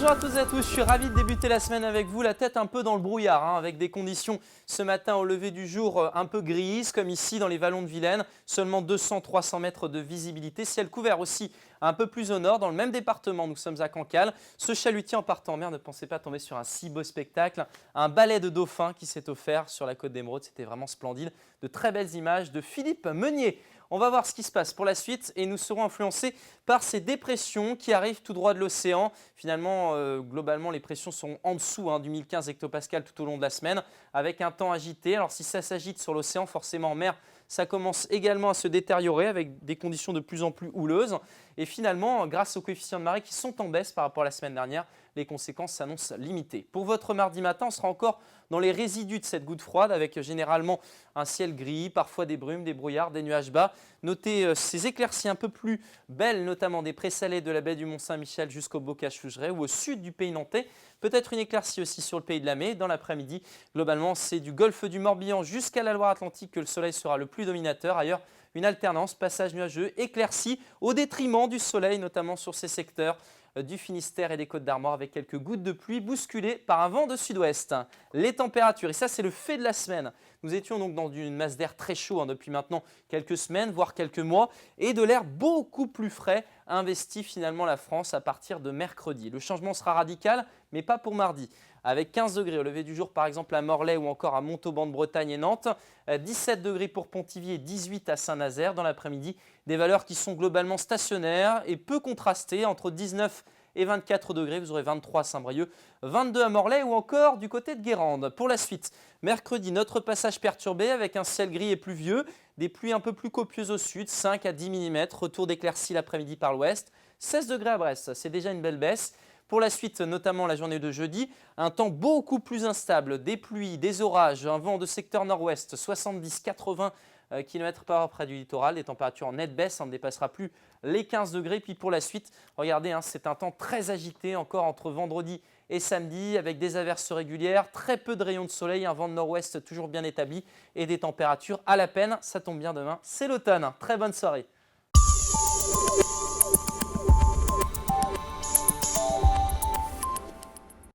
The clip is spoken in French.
Bonjour à toutes et à tous, je suis ravi de débuter la semaine avec vous, la tête un peu dans le brouillard, avec des conditions ce matin au lever du jour un peu grises, comme ici dans les vallons de Vilaine, seulement 200-300 mètres de visibilité, ciel couvert aussi un peu plus au nord, dans le même département, nous sommes à Cancale. Ce chalutier en partant en mer, ne pensez pas tomber sur un si beau spectacle, un ballet de dauphins qui s'est offert sur la côte d'Émeraude, c'était vraiment splendide, de très belles images de Philippe Meunier. On va voir ce qui se passe pour la suite et nous serons influencés par ces dépressions qui arrivent tout droit de l'océan. Finalement, globalement, les pressions seront en dessous du 1015 hectopascal tout au long de la semaine avec un temps agité. Alors si ça s'agite sur l'océan, forcément en mer, ça commence également à se détériorer avec des conditions de plus en plus houleuses. Et finalement, grâce aux coefficients de marée qui sont en baisse par rapport à la semaine dernière, les conséquences s'annoncent limitées. Pour votre mardi matin, on sera encore dans les résidus de cette goutte froide avec généralement un ciel gris, parfois des brumes, des brouillards, des nuages bas. Notez ces éclaircies un peu plus belles, notamment des présalés de la baie du Mont-Saint-Michel jusqu'au Bocage-Fougeray ou au sud du pays nantais. Peut-être une éclaircie aussi sur le pays de la Mai. Dans l'après-midi, globalement, c'est du golfe du Morbihan jusqu'à la Loire-Atlantique que le soleil sera le plus dominateur. Ailleurs, une alternance, passage nuageux, éclairci au détriment du soleil, notamment sur ces secteurs du Finistère et des Côtes d'Armor avec quelques gouttes de pluie bousculées par un vent de sud-ouest. Les températures, et ça c'est le fait de la semaine. Nous étions donc dans une masse d'air très chaud depuis maintenant quelques semaines, voire quelques mois, et de l'air beaucoup plus frais investit finalement la France à partir de mercredi. Le changement sera radical, mais pas pour mardi. Avec 15 degrés au lever du jour par exemple à Morlaix ou encore à Montauban de Bretagne et Nantes, 17 degrés pour Pontivy et 18 à Saint-Nazaire dans l'après-midi. Des valeurs qui sont globalement stationnaires et peu contrastées entre 19 et 24 degrés. Vous aurez 23 à Saint-Brieuc, 22 à Morlaix ou encore du côté de Guérande. Pour la suite, mercredi, notre passage perturbé avec un ciel gris et pluvieux, des pluies un peu plus copieuses au sud, 5 à 10 mm, retour d'éclaircies l'après-midi par l'ouest, 16 degrés à Brest, c'est déjà une belle baisse. Pour la suite, notamment la journée de jeudi, un temps beaucoup plus instable, des pluies, des orages, un vent de secteur nord-ouest, 70-80 km/h près du littoral. Les températures en nette baisse, on ne dépassera plus les 15 degrés. Puis pour la suite, regardez, c'est un temps très agité encore entre vendredi et samedi avec des averses régulières, très peu de rayons de soleil, un vent de nord-ouest toujours bien établi et des températures à la peine. Ça tombe bien demain, c'est l'automne. Très bonne soirée.